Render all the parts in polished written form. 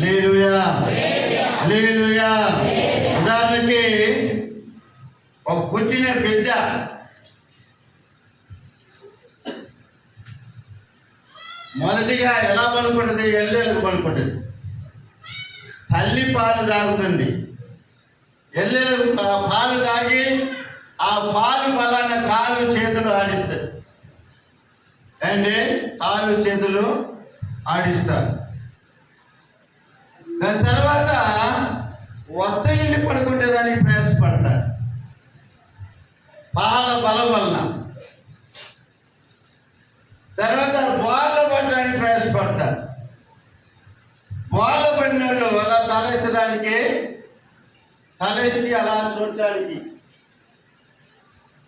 హల్లెలూయా, హల్లెలూయా. ఉదాహరణకి ఒక పుట్టిన బిడ్డ మొదటిగా ఎలా పడుకుంటుంది? ఎల్లెలకు పడుకుంటుంది. తల్లి పాలు తాగుతుంది. ఎల్లెలకు పాలు తాగి ఆ పాలు వలన కాలు చేతులు ఆడిస్తారు. అంటే కాలు చేతులు ఆడిస్తారు. దాని తర్వాత ఒత్తగిల్లి పడుకుంటే దానికి ప్రయాసపడతారు పాల బలం వలన. తర్వాత బాళ్ళ పడడానికి ప్రయాసపడతారు. బాళ్ళ పడినట్టు అలా తలెత్తడానికి, తలెత్తి అలా చూడటానికి.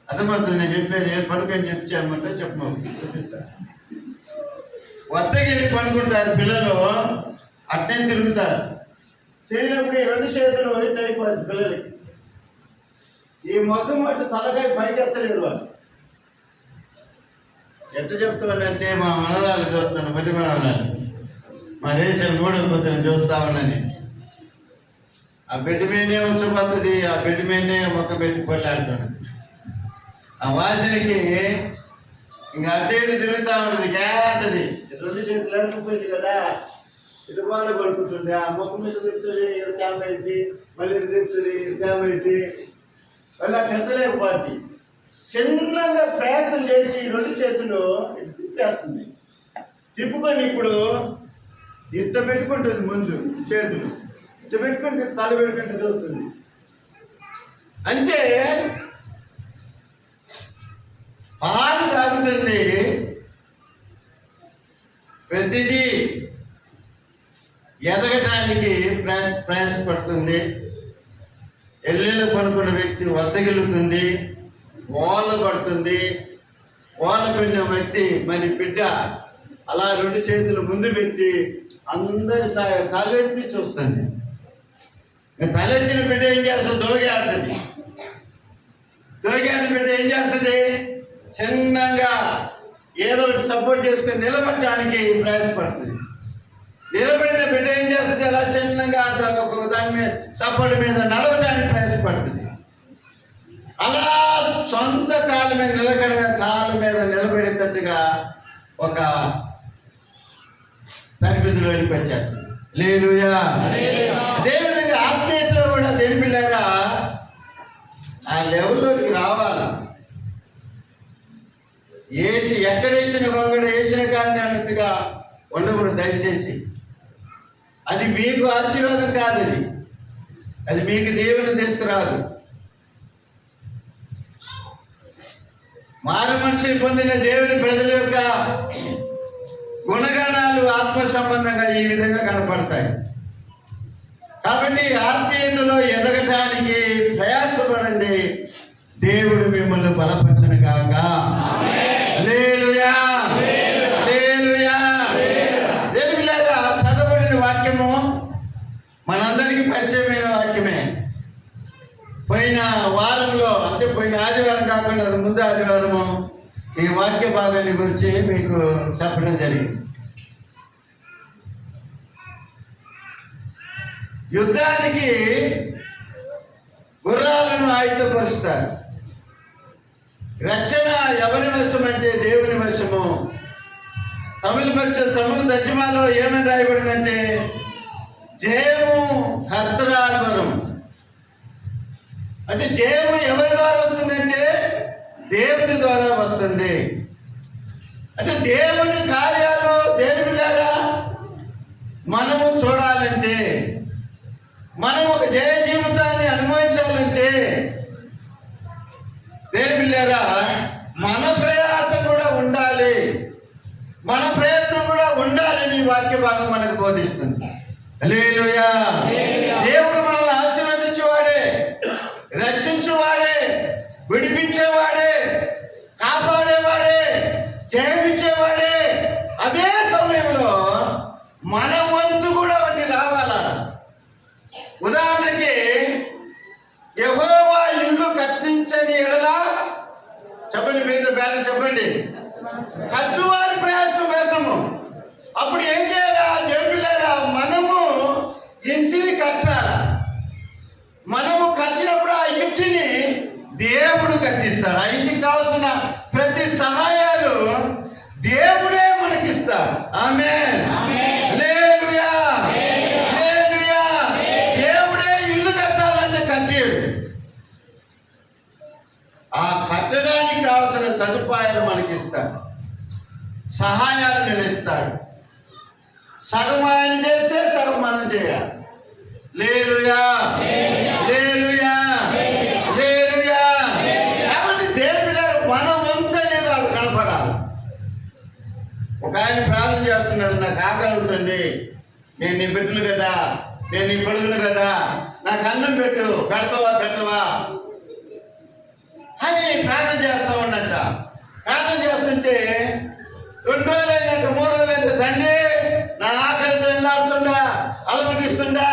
అర్థమవుతుంది నేను చెప్పేది. పడుకొని చెప్పమంటే చెప్పమంటా. ఒత్తగిరి పడుకుంటారు పిల్లలు, అట్నే తిరుగుతారు. తిరిగినప్పుడు ఈ రెండు చేతులు ఇట్ అయిపోతుంది పిల్లలకి. ఈ మొట్టమొదటి తలకాయ పైకి ఎత్తలేరు వాళ్ళు. ఎట్లా చెప్తానంటే మా మనవరాలు చూస్తాను, పది మనవరాలు మా రేషన్ 3వ పొద్దున చూస్తా ఉన్నాను. ఆ బెడ్ మీదనే వచ్చి ఆ బెడ్ మీదనే ఒక బెడ్ పొల్లాడుతున్నాను. ఆ వాసనకి ఇంకా అటు ఇటు తిరుగుతూ ఉంటుంది, గ్యాటది. రెండు చేతులు అనుకుపోయింది కదా, ఇటు బాల పడుకుంటుంది. ఆ ముఖం మీద తిరుగుతుంది, ఇటు క్యామ్ అయింది, మళ్ళీ ఇటు తిరుగుతుంది, ఇటు క్యామ్ అయింది. మళ్ళీ అటు ఎత్తలేకపోద్ది. చిన్నగా ప్రయత్నం చేసి రెండు చేతులు ఇటు తిప్పేస్తుంది. తిప్పుకొని ఇప్పుడు ఇట్ట పెట్టుకుంటుంది, ముందు చేతులు ఇట్ట పెట్టుకుంటే తల పెట్టుకుంటే చూస్తుంది. అంటే పాలు తాగుతుంది, ప్రతిదీ ఎదగటానికి ప్రయాసపడుతుంది. ఎల్లెలు పడుకున్న వ్యక్తి వద్దగిలుతుంది, ఓళ్ళ పడుతుంది. ఓళ్ళ పెట్టిన వ్యక్తి మరి బిడ్డ అలా రెండు చేతులు ముందు పెట్టి అందరి తలెత్తి చూస్తుంది. తలెత్తిన బిడ్డ ఏం చేస్తుంది? దోగి ఆడుతుంది. దోగిఆడిన బిడ్డ ఏం చేస్తుంది? చిన్నగా ఏదో సపోర్ట్ చేసుకుని నిలబడటానికి ప్రయాసపడుతుంది. నిలబడిన బిడ్డ ఏం చేస్తుంది? అలా చిన్నగా దాని మీద సపోర్ట్ మీద నడవడానికి ప్రయాసపడుతుంది. అలా సొంత కాళ్ళ మీద కాళ్ళ మీద నిలబడేటట్టుగా ఒక తరబిదిలోనికి వచ్చేస్తుంది. హల్లెలూయా. అదేవిధంగా ఆత్మీయతలో కూడా దేని పిల్లారా ఆ లెవెల్లోకి రావాలా. ఎక్కడేసిన వంగడ వేసిన కానీ అన్నట్టుగా ఉండకూడదు దయచేసి. అది మీకు ఆశీర్వాదం కాదు, అది మీకు దేవుని తీసుకురాదు. మారు మనిషిని పొందిన దేవుని ప్రజల యొక్క గుణగణాలు ఆత్మ సంబంధంగా ఈ విధంగా కనపడతాయి. కాబట్టి ఆత్మీయతలో ఎదగటానికి ప్రయాసపడండి. దేవుడు మిమ్మల్ని బలపరచును గాక. హల్లెలూయా, హల్లెలూయా. దేవుని లేదా చదవబడిన వాక్యము మనందరికీ పరిచయమైన వాక్యమే. పోయిన వారంలో, అంటే పోయిన ఆదివారం కాకుండా ముందు ఆదివారము ఈ వాక్య భాగాన్ని గురించి మీకు చెప్పడం జరిగింది. యుద్ధానికి గుర్రాలను ఆయుధపరుస్తారు. రక్షణ ఎవరి వశం అంటే దేవుని వశము. తమిళ తర్జుమాలో ఏమని రాయబడిందంటే జయము కర్తరాల్వరం. అంటే జయము ఎవరి ద్వారా వస్తుందంటే దేవుని ద్వారా వస్తుంది. అంటే దేవుని కార్యాలు దేని ద్వారా మనము చూడాలంటే, మనం ఒక జయ జీవితాన్ని అనుభవించాలంటే దేని పిల్లారా మన ప్రయాసం కూడా ఉండాలి, మన ప్రయత్నం కూడా ఉండాలని వాక్య భాగం మనకు బోధిస్తుంది. హల్లెలూయా. దేవుడు మనల్ని ఆశీర్వదించేవాడే, రక్షించేవాడే, విడిపించేవాడే, కాపాడేవాడే, జయమిచ్చేవాడే. అదే సమయంలో మన వంతు కూడా ఒకటి రావాలా. ఉదాహరణకి యెహోవా ఇల్లు కట్టించని ఎడల చెప్పండి, మీద బ్యాలెన్స్ చెప్పండి, కట్టువారి ప్రయాసం వ్యర్థము. అప్పుడు ఏం చేయాలా? దేవుని పిల్లారా మనము కట్టిస్తాడు. ఆ ఇంటికి కావాల్సిన ప్రతి సహాయాలు దేవుడే మనకిస్తాడు. ఆమేన్. హల్లెలూయా. హల్లెలూయా. దేవుడే ఇల్లు కట్టాలంటే కట్టాడు. ఆ కట్టడానికి కావాల్సిన సదుపాయాలు మనకిస్తాడు, సహాయాలు నిలుస్తాడు. సగం ఆయన చేస్తే సగం మనం చేయాలి. హల్లెలూయా. హల్లెలూయా. హల్లెలూయా. కాబట్టి దేవుడు మన వంతు అనేది వాళ్ళు కనపడాలి. ఒక ఆయన ప్రార్థన చేస్తున్నాడు, నాకు ఆకలి అవుతుంది, నేను నీ బిడ్డలు కదా, నేను నీ కొడుకులు కదా, నాకు అన్నం పెట్టు, పెడతావా పెట్టవా అని ప్రార్థన చేస్తా ఉన్నట్ట. ప్రార్థన చేస్తుంటే 2 రోజులు అయిందంట, 3 రోజులు అయింది. తండ్రి, నా ఆకలితో వెళ్ళాడుతుండా, అలమటిస్తుండా,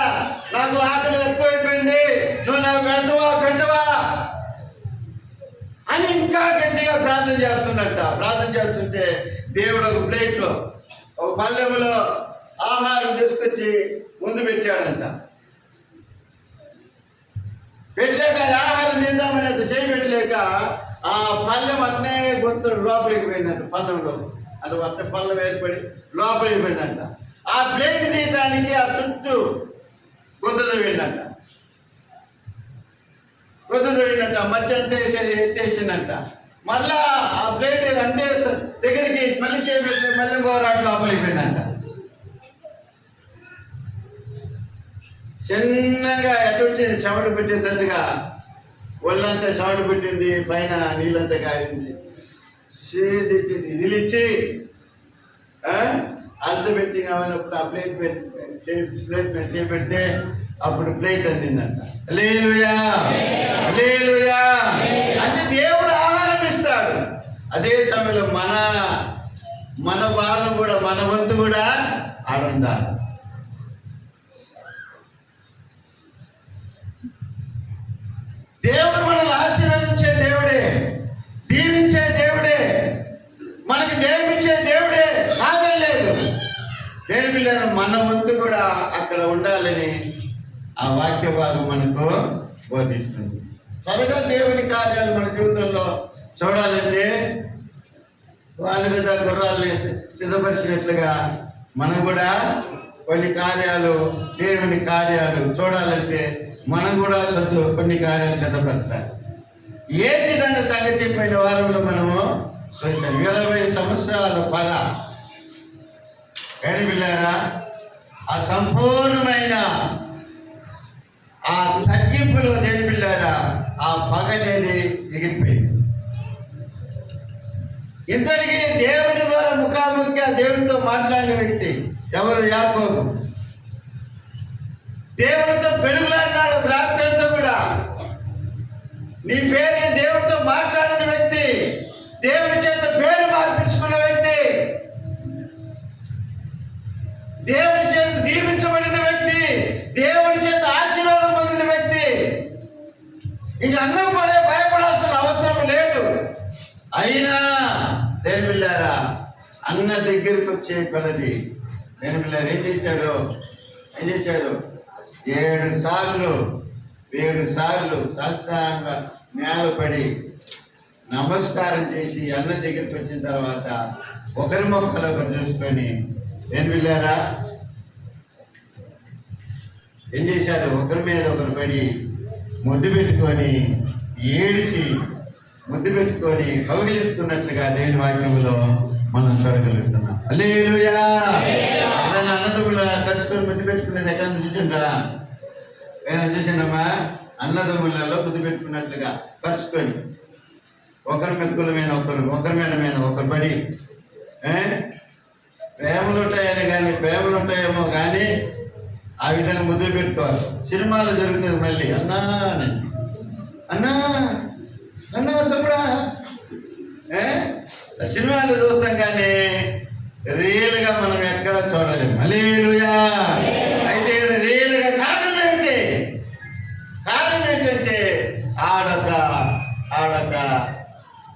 నాకు ఆకలి ఎక్కువైపోయింది, నువ్వు నాకు పెడతావా పెట్టవా అని ఇంకా గట్టిగా ప్రార్థన చేస్తున్నట్ట. ప్రార్థన చేస్తుంటే దేవుడు ఒక ప్లేట్లో, ఒక పల్లెములో ఆహారం తీసుకొచ్చి ముందు పెట్టాడంట. పెట్టలేక ఆహారం తిందామని చేయబెట్టలేక ఆ పళ్ళెం అట్నే గొంతు లోపలికి పోయిందంట. పళ్ళెంలో అది అట్ట పళ్ళెం ఏర్పడి లోపలికి పోయిందంట. ఆ ప్లేట్ తీయడానికి ఆ చుట్టూ గొంతులో వెళ్ళిందంట. గొంతులో వెళ్ళినట్ట మధ్య అంతే ఎత్తేసిందంట. మళ్ళా ఆ ప్లేట్ అంతే దగ్గరికి మళ్ళీ చేయబెట్టి మళ్ళీ గోరాటు లోపలికి పోయిందంట. చిన్నగా ఎటు వచ్చింది, చెమట పెట్టేటట్టుగా ఒళ్ళంతా చెమట పెట్టింది, పైన నీళ్ళంతా కాగింది. ఇదిలిచ్చి అంత పెట్టి కావాలన్నప్పుడు ఆ ప్లేట్ చేపెడితే అప్పుడు ప్లేట్ అందిందంట. హల్లెలూయా. హల్లెలూయా. అంటే దేవుడు ఆహారం ఇస్తాడు. అదే సమయంలో మన భాగం కూడా, మన వంతు కూడా ఆడుండాలి. దేవుడు మనల్ని ఆశీర్వదించే దేవుడే, దీవించే దేవుడే, మనకు జయమిచ్చే దేవుడే, కాదలేదు. దేవుని పిల్లలు మన వంతు కూడా అక్కడ ఉండాలని ఆ వాక్య భాగం మనకు బోధిస్తుంది. త్వరగా దేవుని కార్యాలు మన జీవితంలో చూడాలంటే వాళ్ళ మీద గుర్రాలని సిద్ధపరిచినట్లుగా మనం కూడా కొన్ని కార్యాలు, దేవుని కార్యాలు చూడాలంటే మనం కూడా కొన్ని కార్యాలు సిద్ధపరచాలి. ఏంటి దాని సంగతి పోయిన వారంలో మనము చూసాం. 20 సంవత్సరాల పగ ఏడు పిల్లారా, ఆ సంపూర్ణమైన ఆ తగ్గింపులో దేని పిల్లారా ఆ పగ అనేది ఎగిరిపోయింది. ఇంతటికి దేవుని ద్వారా ముఖాముఖిగా దేవునితో మాట్లాడిన వ్యక్తి ఎవరు? యాకోబు. దేవునితో పెరుగులాడినాడు రాత్రితో కూడా. నీ పేరు దేవునితో మాట్లాడిన వ్యక్తి, దేవుని చేత పేరు మార్పించుకున్న వ్యక్తి, దేవుని చేత దీవించబడిన వ్యక్తి, దేవుని చేత ఆశీర్వాదం పొందిన వ్యక్తి. ఇంక అన్నం భయపడాల్సిన అవసరం లేదు. అయినా దేవుని పిల్లారా అన్న దగ్గరికి వచ్చే కొలది దేవుని పిల్లారు ఏం చేశారు? 7 సార్లు సాష్టాంగ నేలపడి నమస్కారం చేసి అన్న దగ్గరికి వచ్చిన తర్వాత ఒకరి మొక్కలు ఒకరు చూసుకొని ఏం వెళ్ళారా ఏం చేశారు? ఒకరి మీద ఒకరు పడి ముద్దు పెట్టుకొని ఏడిచి ముద్దు పెట్టుకొని కౌగిలించుకున్నట్లుగా దేవుని వాక్యంలో మనం చూడగలుగుతున్నాం. హల్లెలూయా. అన్నదమ్ములు కలుసుకొని ముద్దు పెట్టుకునేది ఎక్కడ చూసిండ్రా? ఏమైనా చూసిండమ్మా? అన్నదమ్ములలో ముద్దు పెట్టుకున్నట్లుగా కలుసుకొని ఒకరి మెక్కుల మీద ఒకరి మీద ఒకరు పడి ప్రేమలు ఉంటాయేమో కానీ ఆ విధంగా ముద్దు పెట్టుకోవాలి. సినిమాలో జరుగుతుంది మళ్ళీ అన్నా తమ్ముడా సినిమాలు చూస్తాం కానీ రియల్గా మనం ఎక్కడ చూడలేము. హల్లెలూయా. అయితే రియల్గా కారణం ఏంటంటే ఆడొక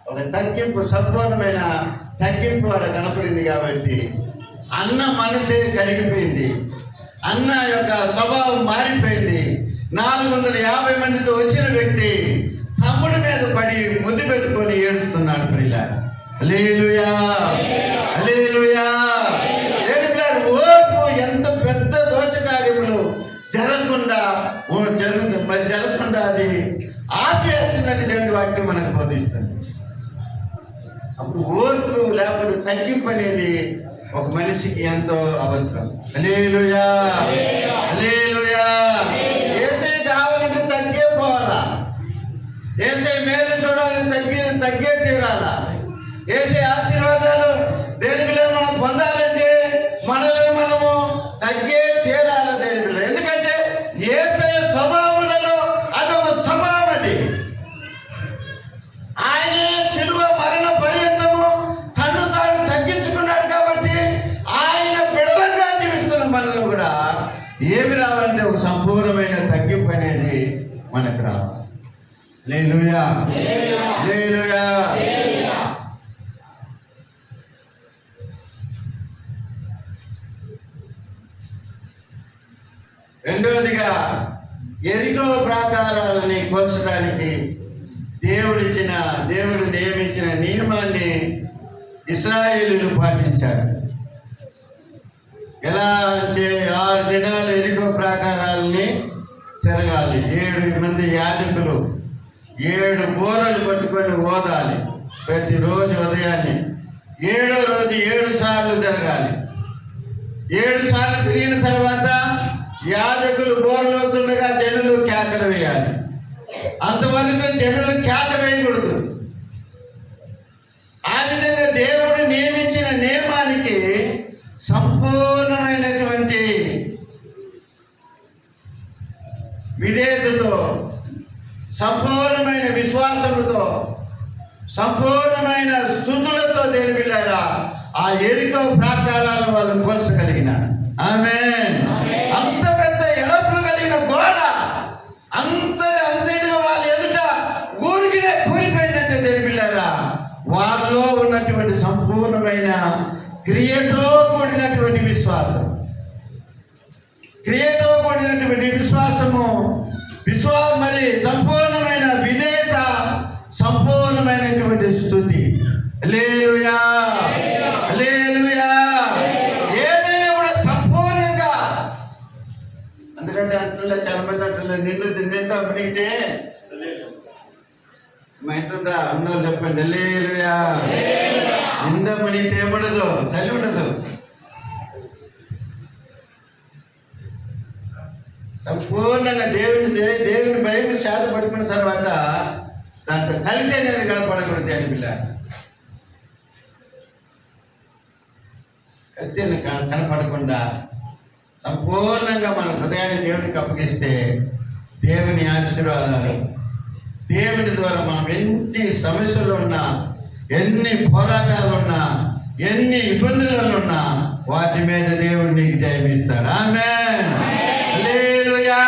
ఒక తగ్గింపు, సంపూర్ణమైన తగ్గింపు ఆడ కనపడింది. కాబట్టి అన్న మనసే కరిగిపోయింది, అన్న యొక్క స్వభావం మారిపోయింది. 450 మందితో వచ్చిన వ్యక్తి తమ తమ్ముడి మీద పడి ముద్దు పెట్టుకొని ఏడుస్తున్నాడు ప్రియులారా. హల్లెలూయా, హల్లెలూయా. ఓర్పు ఎంత పెద్ద దోష కార్యములు జరగకుండా అది ఆపేస్తుందని దేవుని వాక్యం మనకు బోధిస్తుంది. అప్పుడు ఓర్పు లేకపోతే తగ్గింపు అనేది ఒక మనిషికి ఎంతో అవసరం. హల్లెలూయా, హల్లెలూయా. యేసే కావాలంటే తగ్గే పోవాలా, యేసే మేలు చూడాలని తగ్గే తీరాలా, యేసే ఆశీర్వాదాలు దేని పిల్లలు మనం పొందాలంటే మనము తగ్గే తీరాలా దేని పిల్లలు. ఎందుకంటే యేసే స్వభావములలో అదొక స్వభావం. అది ఆయనే శిలువ మరణ పర్యంతము తను తాను తగ్గించుకున్నాడు కాబట్టి ఆయన బిడ్డలుగా జీవిస్తున్న మనలో కూడా ఏమి రావాలంటే ఒక సంపూర్ణమైన తగ్గింపు అనేది మనకు రావాలి. హల్లెలూయా, హల్లెలూయా. రెండవదిగా యెరికో ప్రాకారాలని కోల్చడానికి దేవుడు నియమించిన నియమాన్ని ఇశ్రాయేలీయులు పాటించారు. ఎలా అంటే 6 దినాలు యెరికో ప్రాకారాలని తిరగాలి. 7 మంది యాజకులు 7 బోరలు పట్టుకొని ఓదాలి. ప్రతిరోజు ఉదయాన్నే 7వ రోజు 7 సార్లు తిరగాలి. 7 సార్లు తిరిగిన తర్వాత యాజకులు బోరలవుతుండగా జనులు కేకలు వేయాలి. అంతవరకు జనులు కేక వేయకూడదు. ఆ విధంగా దేవుడు నియమించిన నియమానికి సంపూర్ణమైనటువంటి విధేయతతో, సంపూర్ణమైన విశ్వాసముతో, సంపూర్ణమైన స్తుతులతో దేని పిల్లారా ఆ యెరికో ప్రాకారాలను వాళ్ళు కోల్చగలిగినారు. ఆమేన్. అంత పెద్ద ఎడపులు కలిగిన గోడ అంతేగా వాళ్ళ ఎదుట ఊరికినే కూలిపోయిందంటే దేని పిల్లారా వారిలో ఉన్నటువంటి సంపూర్ణమైన క్రియతో కూడినటువంటి విశ్వాసం, క్రియతో కూడినటువంటి విశ్వాసము, మరి సంపూర్ణమైన విధేయత, సంపూర్ణమైనటువంటి స్తుతి. హల్లెలూయా, హల్లెలూయా. ఏదైనా కూడా సంపూర్ణంగా. అందుకంటే అంటున్నా చాలా మంది అంటున్నా నిండా మునిగితే మా ఇంటుండ్రా అన్నోళ్ళు చెప్పండి. హల్లెలూయా. నిండా మునిగితే ఏముండదు, చలి ఉండదు. సంపూర్ణంగా దేవుని బైబిల్ శాత పడుకున్న తర్వాత దాంట్లో కలిసి అనేది కనపడకూడదు అని పిల్ల. కలిసి కనపడకుండా సంపూర్ణంగా మన హృదయాన్ని దేవునికి అప్పగిస్తే దేవుని ఆశీర్వాదాలు, దేవుని ద్వారా మనం ఎన్ని సమస్యలు ఉన్నా, ఎన్ని పోరాటాలు ఉన్నా, ఎన్ని ఇబ్బందులు ఉన్నా వాటి మీద దేవుడు నీకు జయమిస్తాడు. ఆమేన్. హల్లెలూయా,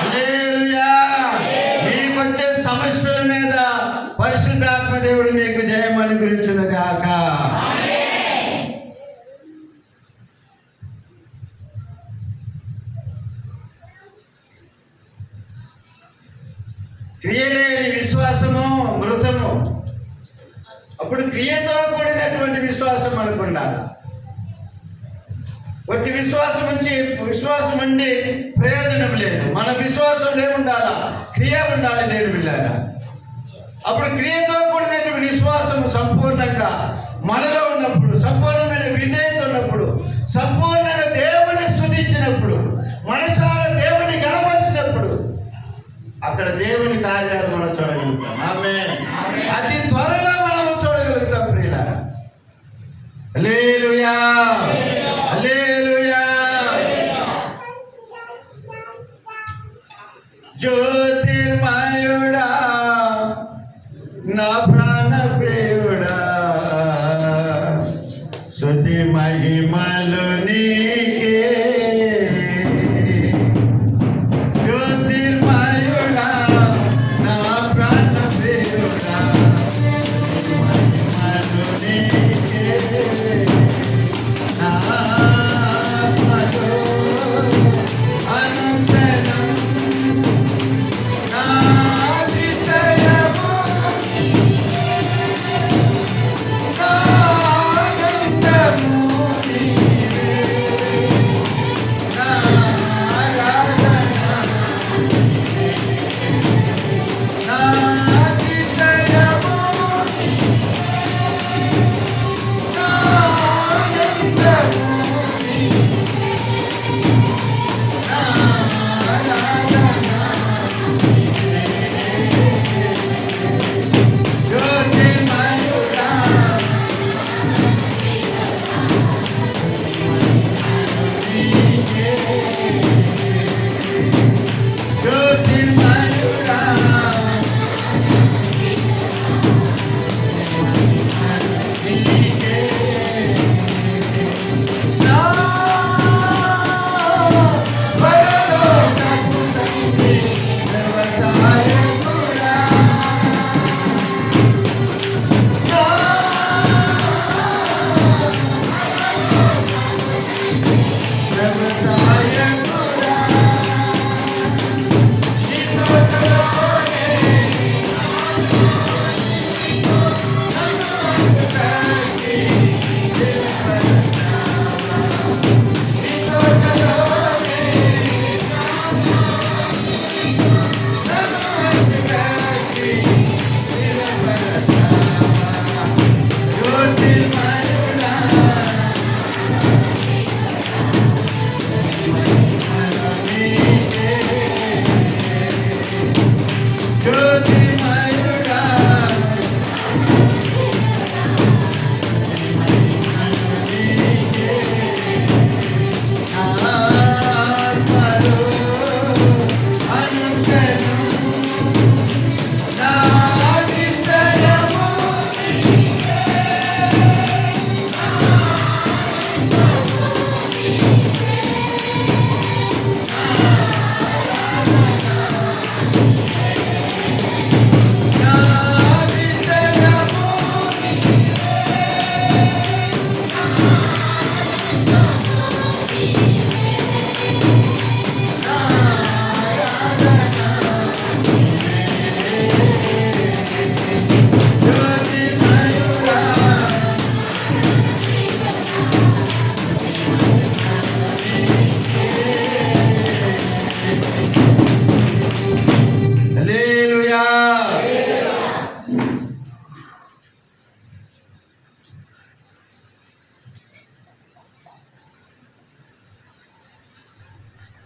హల్లెలూయా. మీకు వచ్చే సమస్యల మీద పరిశుద్ధాత్మ దేవుడు మీకు జయం అనుగ్రహించును గాక. క్రియలేని విశ్వాసము మృతము. అప్పుడు క్రియతో కూడినటువంటి విశ్వాసం మనకు ఉండాలి. ఒకటి విశ్వాసం ఉండి ప్రయోజనం లేదు. మన విశ్వాసం ఏముండాలా? క్రియ ఉండాలి దేవుని బిడ్డలారా. అప్పుడు క్రియతో కూడినటువంటి విశ్వాసం సంపూర్ణంగా మనలో ఉన్నప్పుడు, సంపూర్ణమైన విధేయత ఉన్నప్పుడు, సంపూర్ణంగా దేవుని స్తుతించినప్పుడు, మనసారా దేవుని గణపరిచినప్పుడు అక్కడ దేవుని కార్యాలు మనం చూడగలుగుతాం. ఆమేన్. అతి త్వరలో మనము చూడగలుగుతాం ప్రియులారా. హల్లెలూయా, హల్లెలూయా. జ్యోతిర్మయుడా నా ప్రాణ ప్రియుడా, స్తుతి మహిమలు నీకే. జ్యోతిర్మయుడా నా ప్రాణ ప్రియుడా, మహిమలు నీకే. అనుక్షణం నా అతిశయ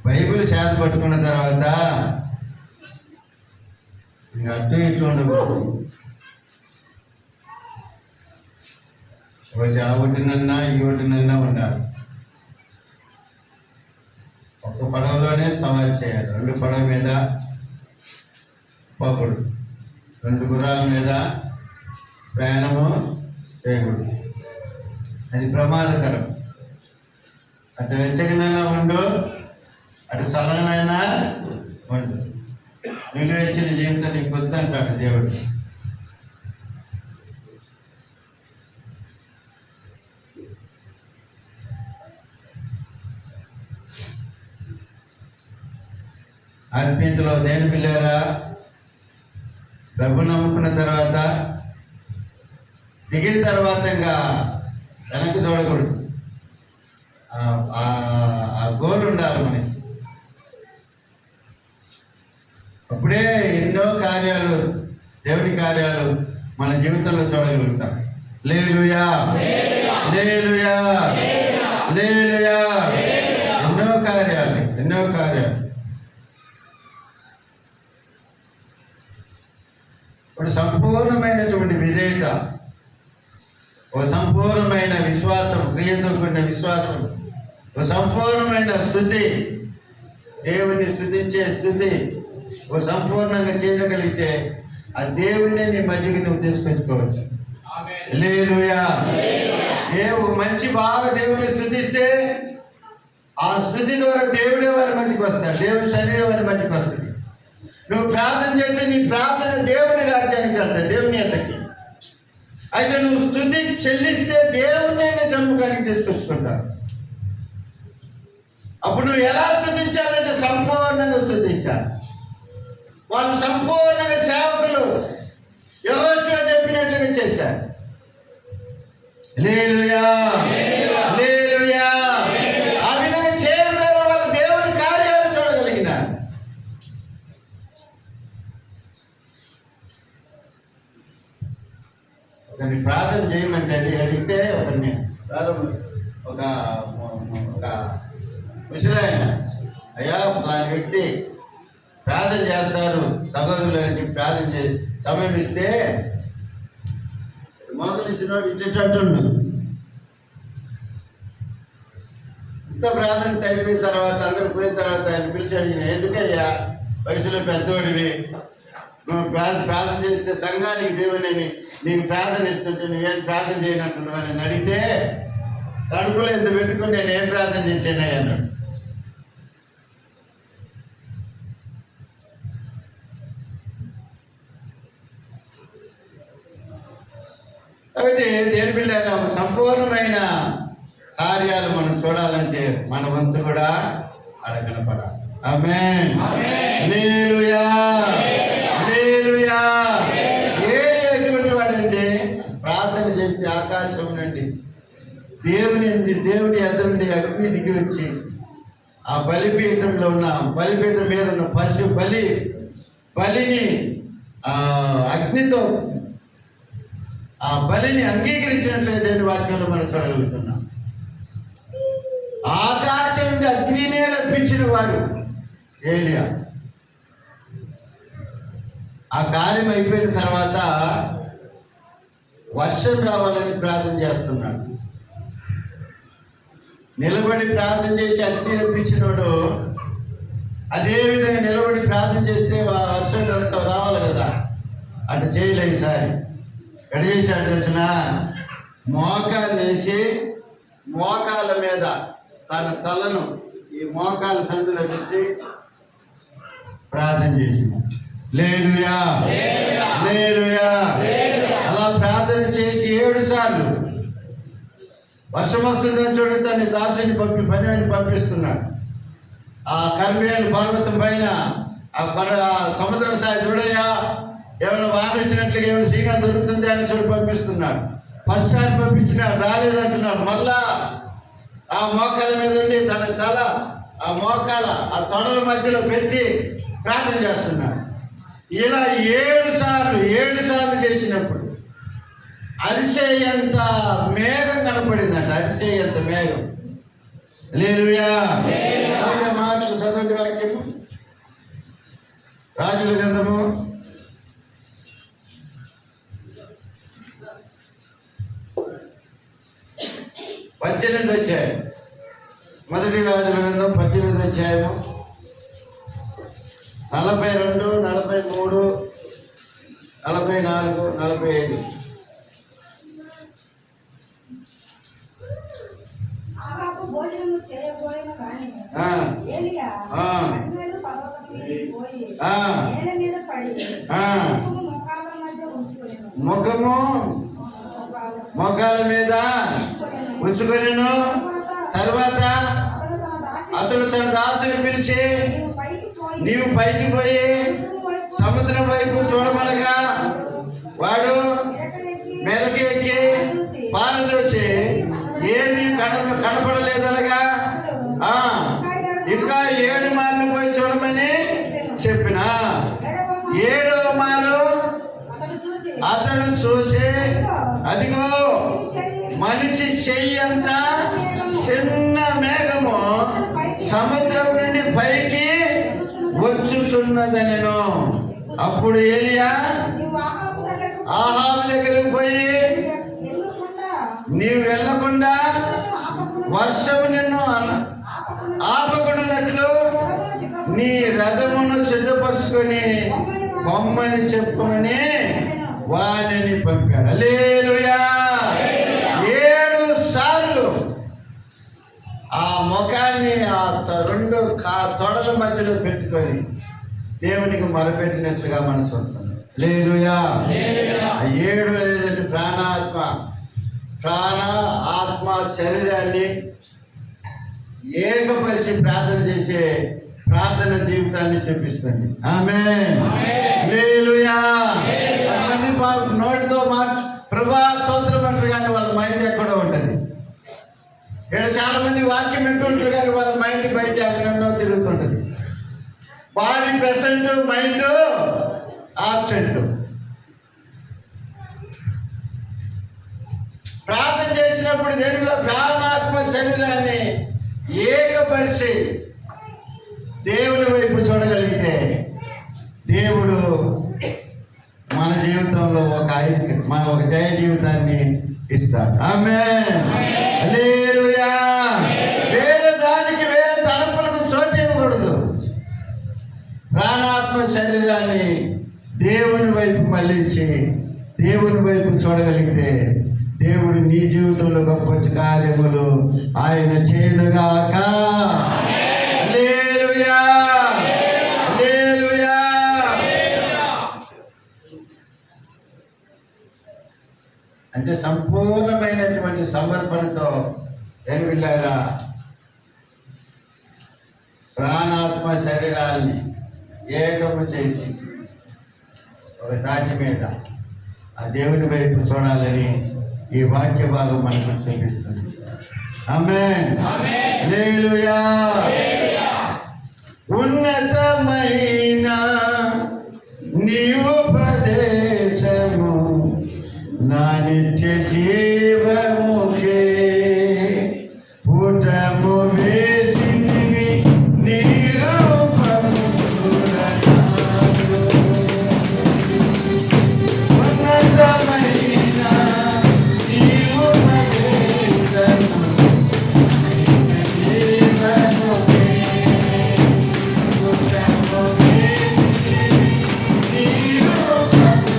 బైబిల్ చేత పట్టుకున్న తర్వాత ఇంకా అటు ఇట్లు ఉండకూడదు. ఒకటి ఆ ఒడ్డునన్నా ఈ ఒడ్డునన్నా ఉండాలి. ఒక పడవలోనే సవారీ చేయాలి. 2 పడవ మీద పోకూడదు. 2 గుర్రాల మీద ప్రయాణము చేయకూడదు. అది ప్రమాదకరం. అటు వెచ్చగనైనా ఉండు, అటు చల్లగనైనా ఉండు. నిలువ ఇచ్చిన జీవితం నీకు వద్దు అంటాడు దేవుడు. ఆత్మీయతలో దేని పిల్లారా, ప్రభు నమ్ముకున్న తర్వాత దిగిన తర్వాత ఇంకా వెనక్కి చూడకూడదు. ఆ గోల్ ఉండాలి మనకి. అప్పుడే ఎన్నో కార్యాలు, దేవుని కార్యాలు మన జీవితంలో చూడగలుగుతాం. హల్లెలూయా, హల్లెలూయా, హల్లెలూయా. ఎన్నో కార్యాలు. ఇప్పుడు సంపూర్ణమైనటువంటి విధేయత, ఒక సంపూర్ణమైన విశ్వాసం, క్రియతో కూడిన విశ్వాసం, ఒక సంపూర్ణమైన స్తుతి, దేవుని స్తుతించే స్థుతి ఒక సంపూర్ణంగా చేయగలిగితే ఆ దేవుణ్ణి నీ మధ్యకి నువ్వు తీసుకొచ్చుకోవచ్చు. హల్లెలూయా. ఒక మంచి బాగా దేవుడిని స్తుతిస్తే ఆ స్థుతి ద్వారా దేవుడే వారి మధ్యకి వస్తాడు. దేవుని సన్నిధి వారి మధ్యకి వస్తుంది. నువ్వు ప్రార్థన చేస్తే నీ ప్రార్థన దేవుని రాజ్యానికి వెళ్తాడు, దేవుని అంతకి. అయితే నువ్వు స్తుతి చెల్లిస్తే దేవుణ్ణి చంపకానికి తీసుకొచ్చుకుంటావు. అప్పుడు నువ్వు ఎలా స్తుతించాలంటే సంపూర్ణంగా స్తుతించాలి. వాళ్ళు సంపూర్ణంగా సేవకులు యెహోషువ చెప్పినట్లుగా చేశారు. హల్లెలూయా, హల్లెలూయా. ఆ విధంగా చేయడం ద్వారా వాళ్ళు దేవుని కార్యాలు చూడగలిగినారు. ఒకరిని ప్రార్థన చేయమంటే అడిగితే ఒకరిని ఒక ముసలాయన, అయ్యా అలాంటి వ్యక్తి ప్రార్థన చేస్తారు సహోదరులు అని చెప్పి ప్రార్థన చేసి సమయం ఇస్తే మొదలు ఇచ్చినోడు ఇచ్చేటట్టుండు. ఇంత ప్రార్థన అయిపోయిన తర్వాత అందరు పోయిన తర్వాత ఆయన పిలిచి అడిగిన, ఎందుకయ్యా వయసులో పెద్దవాడివి, నువ్వు ప్రార్థన చేస్తే సంఘానికి దేవుని నీకు ప్రార్థన ఇస్తుంటే నువ్వేం ప్రార్థన చేయనట్టున్నావు అని అడిగితే, తడుపులో ఎంత పెట్టుకుని నేను ఏం ప్రార్థన చేశాను అన్నాడు. కాబట్టి దేని పిల్లల సంపూర్ణమైన కార్యాలు మనం చూడాలంటే మన వంతు కూడా ఆడ కనపడాలి. ఆమేన్. హల్లెలూయా, హల్లెలూయా. ఏలియా ఎటువంటి వాడండి? ప్రార్థన చేస్తే ఆకాశం నుండి దేవుని ఎదురుండి అగ్ని దిగి వచ్చి ఆ బలిపీఠంలో ఉన్న బలిపీఠం మీద ఉన్న పశు బలిని అగ్నితో ఆ బలిని అంగీకరించినట్లేదని వాక్యంలో మనం చూడగలుగుతున్నాం. ఆకాశం నుండి అగ్నినే రప్పించిన వాడు ఏలియా. ఆ కార్యం అయిపోయిన తర్వాత వర్షం రావాలని ప్రార్థన చేస్తున్నాడు. నిలబడి ప్రార్థన చేసి అగ్ని రప్పించినోడు అదేవిధంగా నిలబడి ప్రార్థన చేస్తే వర్షం రావాలి కదా, అటు చేయలేదు. ఈసారి ఎక్కడ చేశాడు తెలిసిన? మోకాలు వేసి మోకాల మీద తన తలను ఈ మోకాల సందులో పెట్టి ప్రార్థన చేసింది. హల్లెలూయా, హల్లెలూయా. అలా ప్రార్థన చేసి 7 సార్లు వర్షం వస్తుందని చూడండి తన దాసుని పని పంపిస్తున్నాడు. ఆ కర్మేలు పర్వతం పైన ఆ సముద్రం సాయి చూడయ్యా, ఏమైనా వాన వచ్చినట్లుగా ఏమైనా సీనా దొరుకుతుంది అని చూడు పంపిస్తున్నాడు. ఫస్ట్ సారి పంపించినాడు, రాలేదంటున్నాడు. మళ్ళా ఆ మోకాల మీద ఉండి తన తల ఆ మోకాల ఆ తొడల మధ్యలో పెట్టి ప్రార్థన చేస్తున్నాడు. ఇలా 7 సార్లు చేసినప్పుడు అరిసేయంత మేఘం కనపడిందంట. అరిసేయంత మేఘం. హల్లెలూయా. మాటలు చదవండి వాక్యము. రాజుల గ్రంథము 18వ అధ్యాయం. మొదటి రాజుల గ్రంథం 18వ అధ్యాయము 42, 43, 44, 45. ముఖము మోకాల మీద ఉంచుకొనెను. తర్వాత అతడు తన దాసుని పిలిచి నీవు పైకి పోయి సముద్రం వైపు చూడమనగా వాడు మెలకి ఎక్కి పారదోచి ఏమీ కనపడలేదనగా ఇంకా 7 మార్లు పోయి చూడమని చెప్పిన. 7వ మారు అతడు చూసి అదిగో మనిషి చెయ్యంత చిన్న మేఘము సముద్రం నుండి పైకి వచ్చుచున్నదనెను. అప్పుడు ఏలియా ఆహాబు దగ్గరకు పోయి నీవు వెళ్ళకుండా వర్షము నిన్ను ఆపకుండానట్లు నీ రథమును సిద్ధపరుచుకొని బొమ్మని చెప్పుమని వాణిని పంపాడు. హల్లెలూయా. 7 సార్లు ఆ ముఖాన్ని ఆ 2 తొడల మధ్యలో పెట్టుకొని దేవునికి మొరపెట్టినట్లుగా మనసు వస్తుంది. హల్లెలూయా. 7 లేదంటే ప్రాణ ఆత్మ శరీరాన్ని ఏకపరిచి ప్రార్థన చేసే ప్రార్థన జీవితాన్ని చూపిస్తుంది. ఆమేన్. హల్లెలూయా. కొంతమంది నోటితో ప్రభా స్తోత్రం అంటారు కానీ వాళ్ళ మైండ్ ఎక్కడో ఉంటుంది. ఇక్కడ చాలా మంది వాక్యం వింటుంటారు కానీ వాళ్ళ మైండ్ బయట ఎక్కడో తిరుగుతుంటుంది. Body present, mind absent. ప్రార్థన చేసినప్పుడు దేవుడిలో ప్రాణాత్మ శరీరాన్ని ఏకపరిచి దేవుని వైపు చూడగలిగితే దేవుడు మన జీవితంలో ఒక జయ జీవితాన్ని ఇస్తాడు. ఆమేన్. హల్లెలూయా. వేరే దానికి వేరే తలంపులకు చోటు ఇవ్వకూడదు. ప్రాణాత్మ శరీరాన్ని దేవుని వైపు మళ్ళించి దేవుని వైపు చూడగలిగితే దేవుడు నీ జీవితంలో గొప్ప కార్యములు ఆయన చేయనుగాక. హల్లెలూయా, హల్లెలూయా. అంటే సంపూర్ణమైనటువంటి సమర్పణతో ఏమి పిల్లారా, ప్రాణాత్మ శరీరాల్ని ఏకము చేసి ఒక తాటి మీద ఆ దేవుని వైపు చూడాలని ఈ వాక్య భాగం మనకు చూపిస్తుంది. ఆమేన్. హల్లెలూయా. ఉన్నతమైన నీ ఉపదేశము నా నిత్య జీవముకే పుటము వేసితివి నీ రూపము చూడనాడు. ఉన్నతమైన నీ ఉపదేశము జీవముకే పుటము వేసితివి నీ రూపము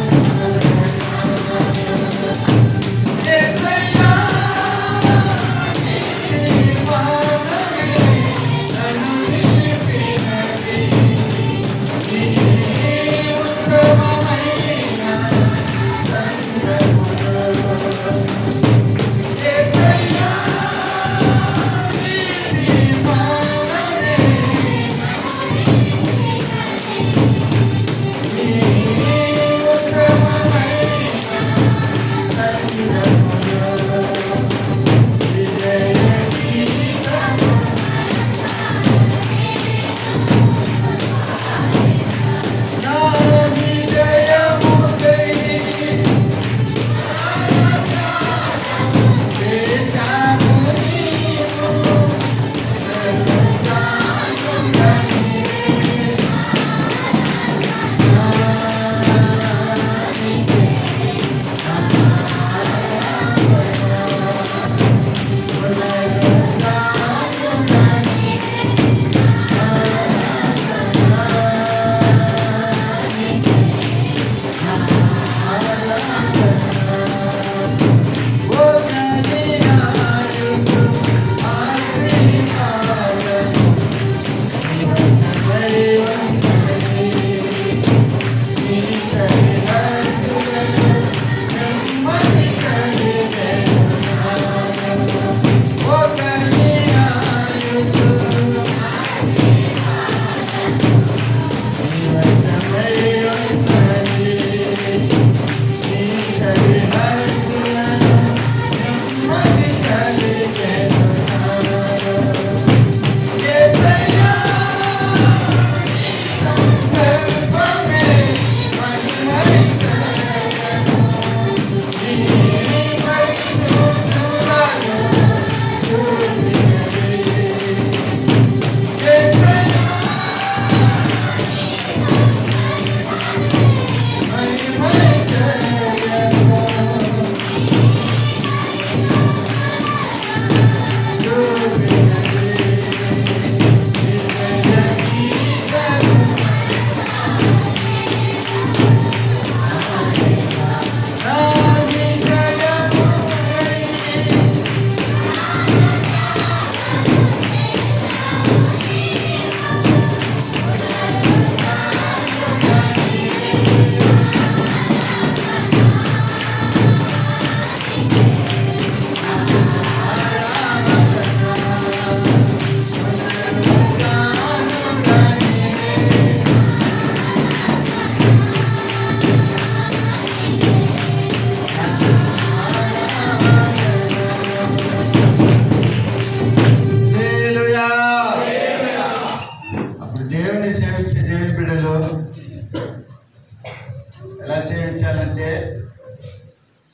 ఎలా సేవించాలంటే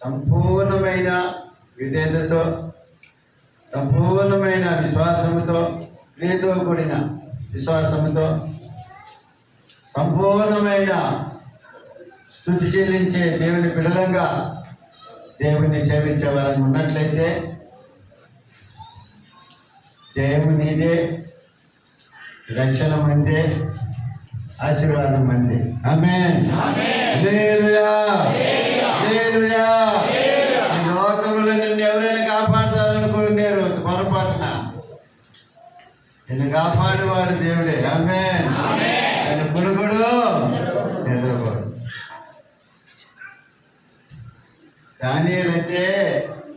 సంపూర్ణమైన విధేయతతో, సంపూర్ణమైన విశ్వాసముతో, క్రియతో కూడిన విశ్వాసముతో, సంపూర్ణమైన స్తుతి చెల్లించే దేవుని బిడలంగా దేవుని సేవించే వారిని ఉన్నట్లయితే జయము నీదే, రక్షణ మందే, ఆశీర్వాదం మందే. ఆమేన్. హల్లెలూయా. హల్లెలూయా. ఈ లోకంలో నిన్ను ఎవరైనా కాపాడతారనుకున్నారు పొరపాటున, నిన్ను కాపాడేవాడు దేవుడే. ఆమేన్. ఆయన గుడుగుడు నిద్రపోడు. దానియేలు అంటే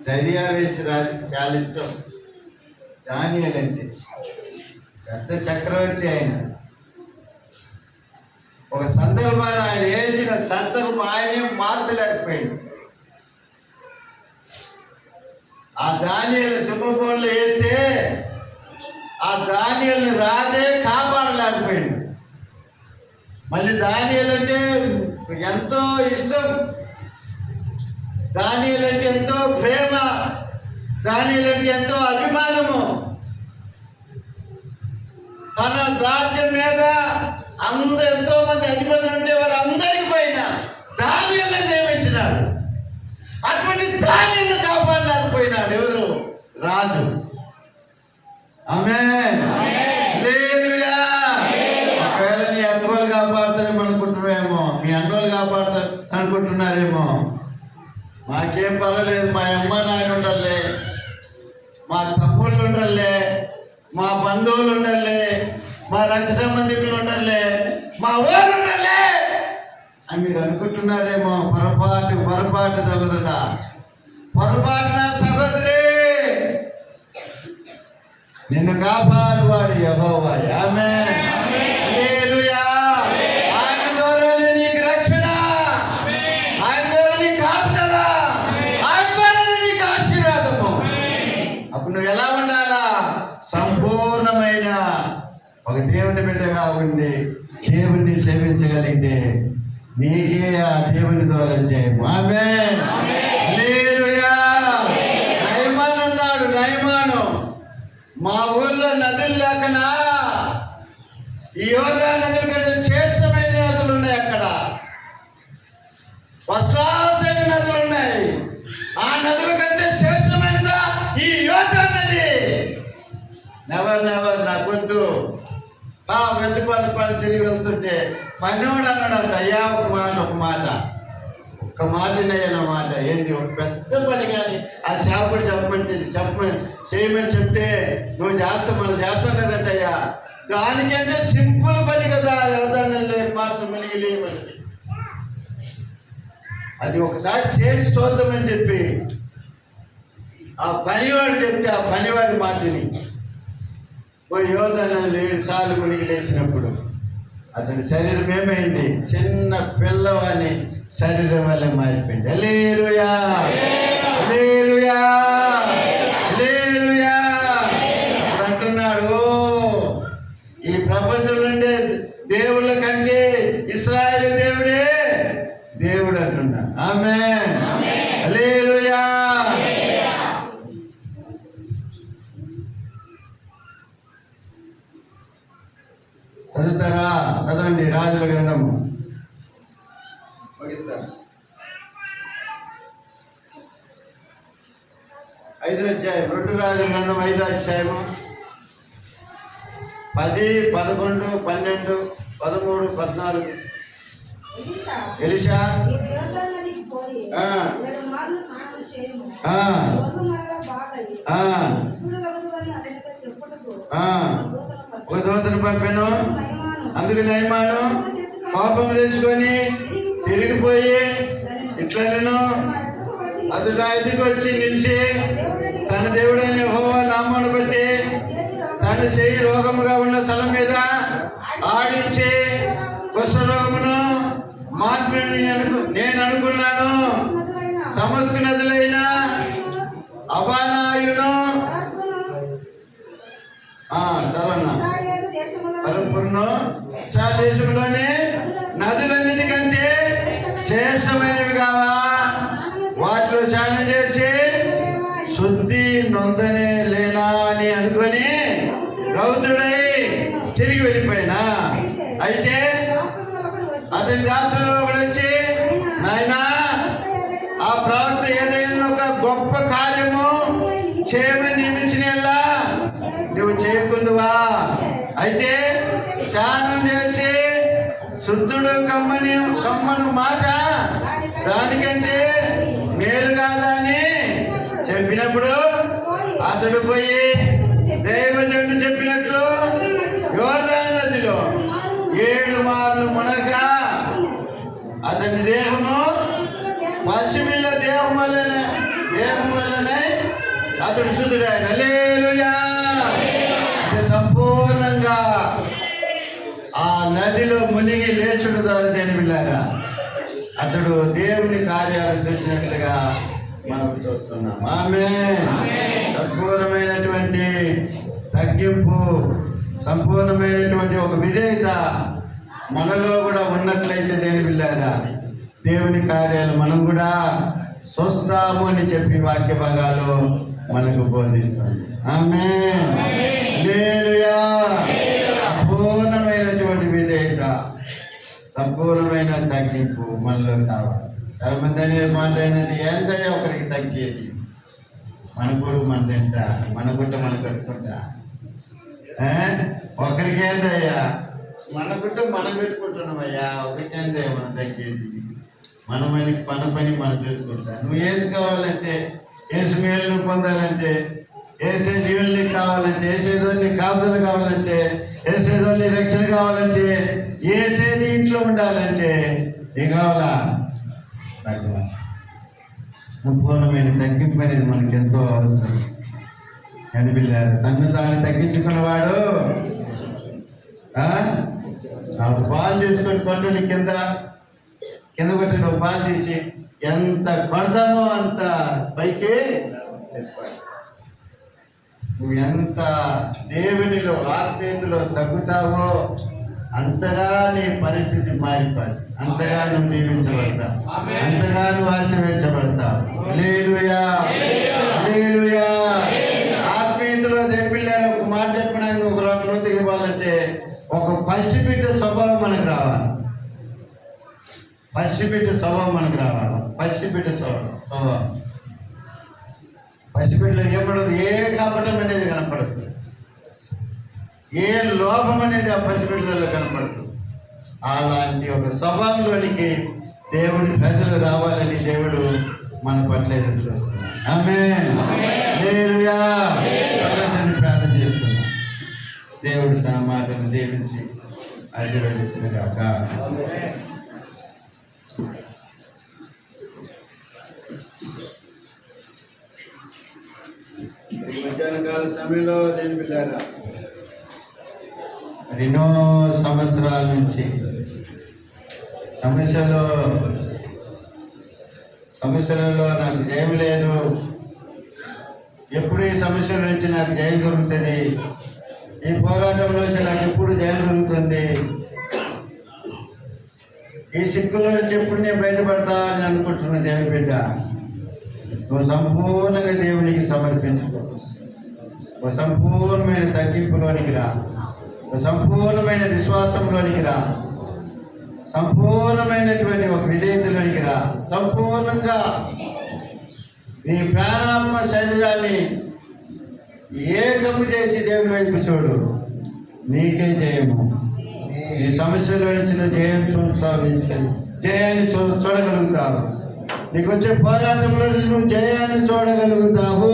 ధైర్యావేశ రాజు చాలా ఇష్టం. దానియేలు అంటే పెద్ద చక్రవర్తి. ఆయన ఒక సందర్భాన్ని ఆయన వేసిన సందర్భం ఆయనే మార్చలేకపోయింది. ఆ దానియేలు సింహబోన్లో వేస్తే ఆ దానియేలుని రాజే కాపాడలేకపోయింది. మళ్ళీ దానియేలు అంటే ఎంతో ఇష్టం, దానియేలు అంటే ఎంతో ప్రేమ, దానియేలు అంటే ఎంతో అభిమానము. తన రాజ్యం మీద ఎంతో మంది అధిపతులు ఉంటే వారు అందరికి పైన దానియేలుని నియమించినాడు. అటువంటి దానియేలుని కాపాడలేకపోయినాడు ఎవరు? రాజు. ఆమేన్. హల్లెలూయా. ఒకవేళ నీ అన్నోళ్ళు కాపాడుతారేమో అనుకుంటున్నావేమో, మీ అన్నోళ్ళు కాపాడుతారు అనుకుంటున్నారేమో. మాకేం పర్వాలేదు, మా అమ్మ నాయన ఉండలే, మా తమ్ముళ్ళు ఉండలే, మా బంధువులు ఉండలే, మా రక్త సంబంధికులు ఉండలే, మా ఊరు ఉండలే అని మీరు అనుకుంటున్నారేమో. పొరపాటు తగుదట. పొరపాటున సహోదరి, నిన్ను కాపాడువాడు యెహోవా. ఆమేన్. హల్లెలూయా. ఆయన ద్వారానే నీకు రక్షణ, ఆయన ద్వారా నీకు కాపుదల, ఆయన ద్వారానే నీకు ఆశీర్వాదము. అప్పుడు నువ్వు ఎలా ఉండాలా? సంపూర్ణమైన ఒక దేవుని బిడ్డగా ఉండి దేవుణ్ణి సేవించగలిగితే నీకే ఆ దేవుని ద్వారా జయం. ఆమేన్. హల్లెలూయా. నయమాను అన్నాడు. నయమాను, మా ఊర్లో నదులు లేకనా ఈ యోర్దాను నదుల కంటే శ్రేష్టమైన నదులు ఉన్నాయి. అక్కడ వస్త్రాసైన నదులు ఉన్నాయి. ఆ నదుల కంటే శ్రేష్టమైనదా ఈ యోర్దాను నది? నెవర్ నాకొద్దు. వెతుపని తిరిగి వెళ్తుంటే పనివాడు అన్నాడు, అయ్యా ఒక మాట వినయ్యన్న మాట. ఏంది? ఒక పెద్ద పని కానీ ఆ సేవకుడు చేయమని చెప్తే నువ్వు మనం చేస్తాం కదంటయ్యా. దానికంటే సింపుల్ పని కదా ఎవరిదాన్ని మాత్రం మెలిగిలేయమని. అది ఒకసారి చేసి చూద్దామని చెప్పి ఆ పనివాడు చెప్తే ఆ పనివాడి మాటని యోర్దాను 7 సార్లు మునిగి లేచినప్పుడు అతని శరీరం ఏమైంది? చిన్న పిల్లవాని శరీరం వల్ల మారిపోయింది. హల్లెలూయా. హల్లెలూయా. హల్లెలూయా. ఇప్పుడు అంటున్నాడు, ఈ ప్రపంచంలో ఉండే దేవుళ్ళ కంటే ఇశ్రాయేలు దేవుడే దేవుడు అంటున్నాడు. ఆమేన్. హల్లెలూయా. చదువుతారా? చదవండి రాజుల గ్రంథము. ముగిస్తాను. 5వ అధ్యాయం, 2 రాజుల గ్రంథం 5వ అధ్యాయము 10, 11, 12, 13, 14. ఎలీషా ఒక దూతను పంపాను. అందుకు నయమాను పాపం తెచ్చుకొని తిరిగిపోయి ఇట్లను అతడు ఎదుగు వచ్చి నిలిచి తన దేవుడైన యెహోవా నామమును బట్టి తన చెయ్యి రోగముగా ఉన్న స్థలం మీద ఆడించి కుష్ఠరోగమును మార్పిని నేను అనుకున్నాను. తమస్కు నదులైన అబానాయును దేశంలోనే నదులన్నిటికంటే శ్రేష్టమైనవి కావా, వాటిలో స్నానం చేసి శుద్ధి నొందనే లేనా అని అనుకొని రౌద్రుడై తిరిగి వెళ్ళిపోయినా. అయితే అతని దాసులో కూడా వచ్చి, నాయనా ఆ ప్రవక్త ఏదైనా ఒక గొప్ప కార్యము చేయమని నియమించినలా నువ్వు చేయకుందువా? అయితే స్నానం చేసి శుద్ధుడు కమ్మను మాట దానికంటే మేలు కాదా అని చెప్పినప్పుడు అతడు పోయి దైవజనుడు చెప్పినట్లు యోర్దాను నదిలో 7 మార్లు మునగా అతని దేహము పసిపిల్ల దేహం వల్లనే అతడు శుద్ధుడాయన. హల్లెలూయా. నదిలో మునిగి లేచుడు ద్వారా దేని వెళ్ళారా అతడు దేవుని కార్యాలు చూసినట్లుగా మనం చూస్తున్నాం. ఆమేన్. సంపూర్ణమైనటువంటి తగ్గింపు, సంపూర్ణమైనటువంటి ఒక విధేయత మనలో కూడా ఉన్నట్లయితే దేని వెళ్ళారా దేవుని కార్యాలు మనం కూడా చూస్తాము అని చెప్పి వాక్య భాగాలు మనకు బోధిస్తుంది. ఆమేన్. హల్లెలూయా. సంపూర్ణమైనటువంటి విధేయత, సంపూర్ణమైన తగ్గింపు మనలో కావాలి. చాలా మంది అనే మాట ఏంటంటే ఏంటయ్యా ఒకరికి తగ్గేది, మన కొడుకు మన తింటా, మన గుట్ట మన కట్టుకుంటా, ఒకరికి ఏందయ్యా మన గుట్ట మనం పెట్టుకుంటున్నామయ్యా, ఒకరికి ఏందయ్యా మనం తగ్గేది, మన పని మనం చేసుకుంటా. నువ్వు ఏసు కావాలంటే, ఏసు మేలు నువ్వు పొందాలంటే, ఏసే జీవుల్ని కావాలంటే, ఏసేదోని కాపుదలు కావాలంటే, ఏసేదోని రక్షణ కావాలంటే, ఏసేది ఇంట్లో ఉండాలంటే ఏం కావాలా? తగ్గ సంపూర్ణమైన తగ్గింపు అనేది మనకి ఎంతో అవసరం. కనిపిల్లారు తను తాను తగ్గించుకున్నవాడు బాల్ తీసుకొని కొట్టని కింద కొట్టిన బాల్ తీసి ఎంత కొడతామో అంత పైకి. నువ్వు ఎంత దేవునిలో ఆత్మీయతలో తగ్గుతావో అంతగా నీ పరిస్థితి మారిపోదు, అంతగా నువ్వు దీవించబడతావు, అంతగా నువ్వు ఆశీర్వించబడతావు. హల్లెలూయా, హల్లెలూయా. ఆత్మీయతలో తెలిపిల్లారు ఒక మాట చెప్పడానికి ఒక రోజులో దిగిపోవాలంటే ఒక పసిబిడ్డ స్వభావం మనకు రావాలి. పసిబిడ్డ స్వభావం మనకు రావాలి. పసిబిడ్డ స్వభావం. పసిబిడ్డలో ఏమడదు, ఏ కపటం అనేది కనపడదు, ఏ లోపం అనేది ఆ పసిబిడ్డలలో కనపడదు. అలాంటి ఒక స్వభావంలోనికి దేవుడి ప్రజలు రావాలని దేవుడు మన పట్ల ఎదురు చూస్తున్నాడు. ఆమేన్. హల్లెలూయా. ప్రార్థన చేస్తున్నాం. దేవుడు తన మాటను దీవించి ఆశీర్వదించుగాక. మధ్యాహ్నకాల సమయంలో నేను పిల్లారా ఎన్నో సంవత్సరాల నుంచి సమస్యలలో నాకు జయం లేదు, ఎప్పుడు ఈ సమస్యల నుంచి నాకు జయం దొరుకుతుంది, ఈ పోరాటంలో నుంచి నాకు ఎప్పుడు జయం దొరుకుతుంది, ఈ సిక్కుల నుంచి ఎప్పుడు నేను బయటపడతా అని అనుకుంటున్న దేవుని బిడ్డ, నువ్వు సంపూర్ణంగా దేవునికి సమర్పించుకో. ఒక సంపూర్ణమైన తగ్గింపులోనికి రా, ఒక సంపూర్ణమైన విశ్వాసంలోనికి రా, సంపూర్ణమైనటువంటి ఒక విధేయతలోనికి రా. సంపూర్ణంగా నీ ప్రాణాత్మ శరీరాన్ని ఏకము చేసి దేవుని వైపు చూడు, నీకే జయము. ఈ సమస్యలో నుంచి నువ్వు జయం చూస్తావు, జయాన్ని చూడగలుగుతావు. నీకు వచ్చే పోరాటంలో నువ్వు జయాన్ని చూడగలుగుతావు.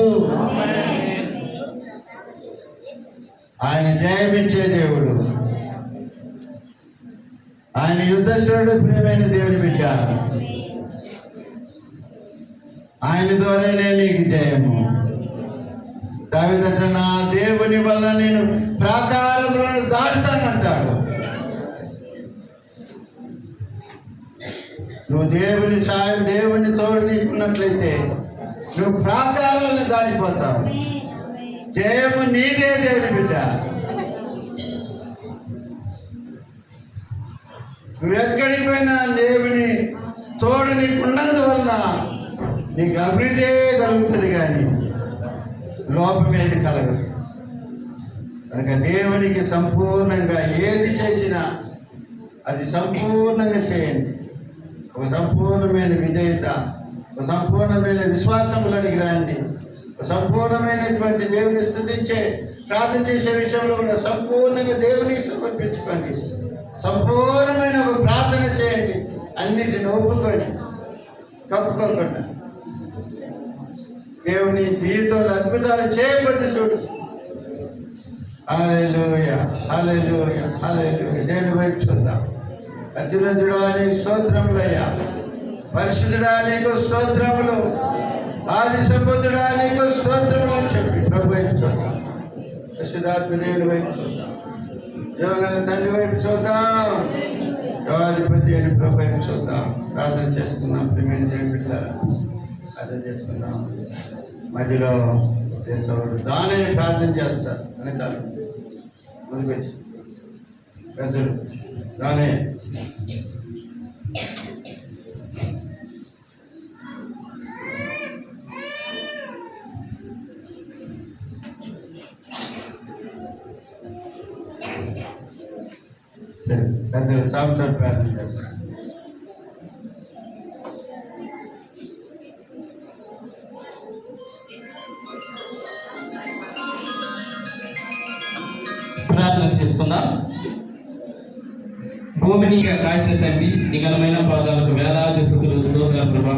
ఆయన జయమిచ్చే దేవుడు, ఆయన యుద్ధశ్వరుడు. ప్రియమైన దేవుని బిడ్డ, ఆయన ద్వారానే నీకు జయము. దావీదు నా దేవుని వల్ల నేను ప్రాకారములను దాటుతానంటాడు. నువ్వు దేవుని సాయం, దేవుని తోడు నీకున్నట్లయితే నువ్వు ప్రాకారాలను దాటిపోతావు. జయము నీదే దేవుని బిడ్డ. నువ్వెక్కడికి పోయినా దేవుని తోడు నీకున్నందువల్ల నీకు అభివృద్ధి కలుగుతుంది, కానీ లోపమేది కలగదు. కనుక దేవునికి సంపూర్ణంగా ఏది చేసినా అది సంపూర్ణంగా చేయండి. ఒక సంపూర్ణమైన విధేయత, ఒక సంపూర్ణమైన విశ్వాసంలోనికి రండి. ఒక సంపూర్ణమైనటువంటి దేవుని స్తుతించే ప్రార్థన చేసే విషయంలో కూడా సంపూర్ణంగా దేవునికి సమర్పించుకోండి. సంపూర్ణమైన ఒక ప్రార్థన చేయండి, అన్నిటిని ఒప్పుకొని కప్పుకోకుండా. దేవుని జీవితంలో అద్భుతాలు చేయబడి చూడు. హల్లెలూయా, హల్లెలూయా, హల్లెలూయా. దేవుని వైపు చూద్దాం. అత్యున్నతుడా నీకు స్తోత్రములయ్యా, పరిశుద్ధుడా నీకు స్తోత్రములు, ఆది సంబుద్ధుడా నీకు స్తోత్రములు అని చెప్పి ప్రభు వైపు చూద్దాం. పరిశుద్ధాత్మ దేవుని వైపు చూద్దాం. జీవగల తండ్రి వైపు చూద్దాం, దేవాధిపతి అని ప్రభు వైపు చూద్దాం. ప్రార్థన చేసుకుందాం. ప్రేమ చేయాలి, ప్రార్థన చేసుకుందాం. మధ్యలో చేసేవాడు దానే ప్రార్థన చేస్తారు అని చాలు. ముందుకు వచ్చి పెద్దలు దానే పెద్దలు సంవత్సరం ప్రార్థన చేస్తారు. ప్రార్థన చేసుకుందాం. భూమిని కాసిన తండ్రి, నిగలమైన పాదాలకు వేలాది స్తుతులు స్తోత్రాలు ప్రభా.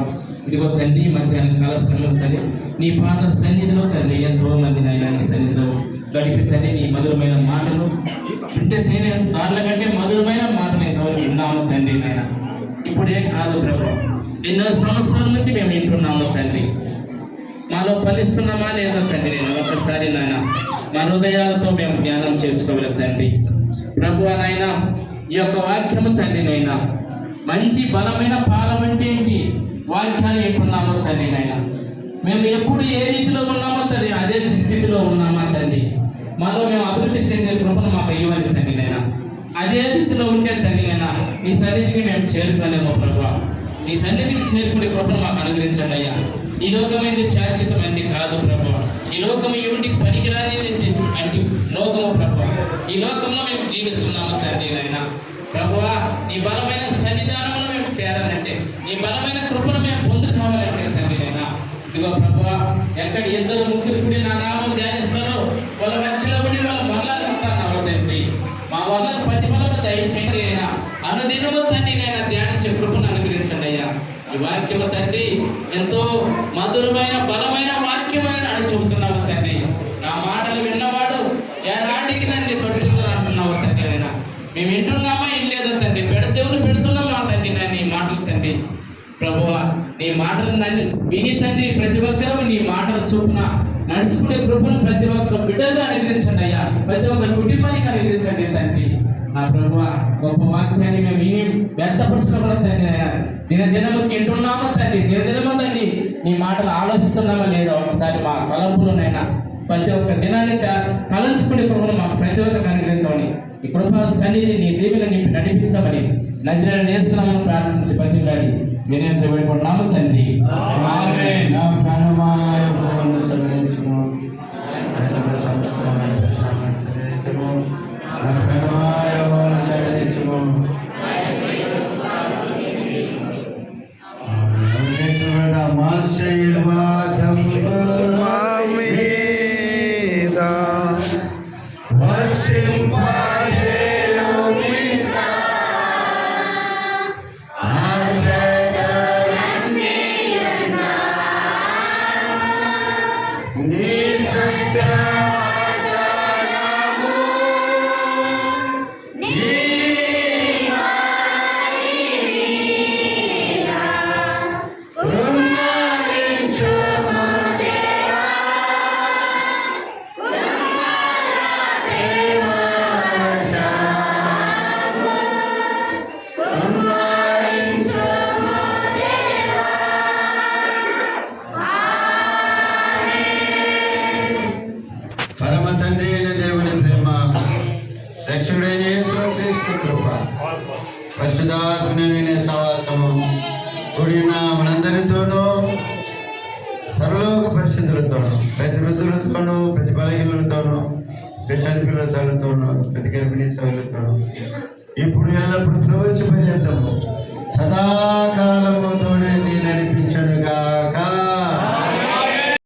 ఇదిగో తండ్రి, మధ్యాహ్నం కాల సమయంలో తండ్రి నీ పాద సన్నిధిలో తండ్రి ఎంతో మంది నాయన నీ సన్నిధిలో గడిపి తండ్రి నీ మధురమైన మాటలు వింటే తేనె దాంట్ల కంటే మధురమైన మాటలు ఎంతవరకు విన్నాము తండ్రి నాయన. ఇప్పుడే కాదు ప్రభు, ఎన్నో సంవత్సరాల నుంచి మేము వింటున్నాము తండ్రి. మాలో ఫలిస్తున్నామా లేదా తండ్రి నేను ఒక్కసారి నాయన మా హృదయాలతో మేము ధ్యానం చేసుకోవాలి తండ్రి. ప్రభు నాయన ఈ యొక్క వాక్యము తండ్రి నైనా మంచి బలమైన పాలం అంటే ఏంటి వాక్యాన్ని వింటున్నామో తండ్రి నైనా. మేము ఎప్పుడు ఏ రీతిలో ఉన్నామో తండ్రి అదే స్థితిలో ఉన్నామా తండ్రి. మాలో మేము అభివృద్ధి చెందే కృపను మాకు ఇవ్వండి తండ్రి నైనా. అదే రీతిలో ఉండే తండ్రి నైనా నీ సన్నిధికి మేము చేరుకోలేమో ప్రభు. నీ సన్నిధికి చేరుకునే కృపను మాకు అనుగ్రహించండి అయ్యా. ఈ లోకమైనది శాశ్వతమైనది కాదు ప్రభు. ఈ లోకం ఇంటికి పనికిరాని అంటే లోకము ప్రభు. ఈ లోకంలో మేము జీవిస్తున్నాము తండ్రి నాయన. ప్రభువా నీ బలమైన సన్నిధానంలో మేము చేరాలంటే, నీ బలమైన కృపను మేము పొందు కావాలంటే తండ్రి నాయన. ఇదిగో ప్రభువా, ఎక్కడ ఇద్దరు ముగ్గురు కూడి నా నామం ధ్యానిస్తారో వాళ్ళ మధ్యలో ఉండి వాళ్ళ మరలాలు ఇస్తాను తండ్రి. మా వల్ల ప్రతిఫలము దయచేయండి అయినా అనుదినము తండ్రి నేను ధ్యానించే కృపను అనుగ్రహించండి అయ్యా. ఈ వాక్యము తండ్రి ఎంతో మధురమైన బలమైన వాక్యమైన అని చెబుతున్నావు తండ్రి. నా మాటలు విన్నవాడు ఏనాటికి తండ్రి తొట్టులు అంటున్నావు తండ్రి అయినా. మేము వింటున్నామా ఏం లేదా తండ్రి, పెడచెవులు పెడుతున్నామా తండ్రి నన్ను నీ మాటలు తండ్రి. ప్రభువా నీ మాటలు నన్ను విని తండ్రి ప్రతి ఒక్కరూ నీ మాటలు చొప్పున నడుచుకునే కృపను ప్రతి ఒక్క బిడ్డగా అనుగ్రహించండి అయ్యా. ప్రతి ఒక్క కుటుంబానికి అనుగ్రహించండి తండ్రి. నా ప్రభువా గొప్ప వాక్యాన్ని మేము విని వ్యర్థపరుచుకోవడం తండ్రి అయినా దినదినము తింటున్నామో తండ్రి, దినదినమో తండ్రి నీ మాటలు ఆలోచిస్తున్నామా లేదా ఒకసారి మా తలంపులోనైనా ప్రతి ఒక్క దినాన్ని తలంచుకునే కృపను మాకు ప్రతి ఒక్కరికి అనుగ్రహించమని ఈ కృపా సన్నిధి నీ దీవెన నింపి నడిపించమని నజరేయుడైన యేసునామమున ప్రార్థించి బతిమలాడి వినయంతో వేడుకుంటున్నాము తండ్రి. ఆమేన్. నా ప్రాణమా యెహోవాను సన్నిధించుము, నా ప్రాణమా యెహోవాను సన్నిధించుము. పరమ తండ్రి అయిన దేవుని ప్రేమ, రక్షకుడైన యేసుక్రీస్తు కృప, పరిశుద్ధాత్మని సహవాసము కూడిన మనందరితోనూ సర్వలోక పరిస్థితులతోనూ, ప్రతి వృద్ధులతోనూ, ప్రతి బలహీనులతోనూ, ప్రతి చనిపిల్లతోనూ, ప్రతి గర్భిణీ సభలతోనూ ఇప్పుడు ఎల్లప్పుడు ప్రవచ పర్యంతము సదాకాలముతోనే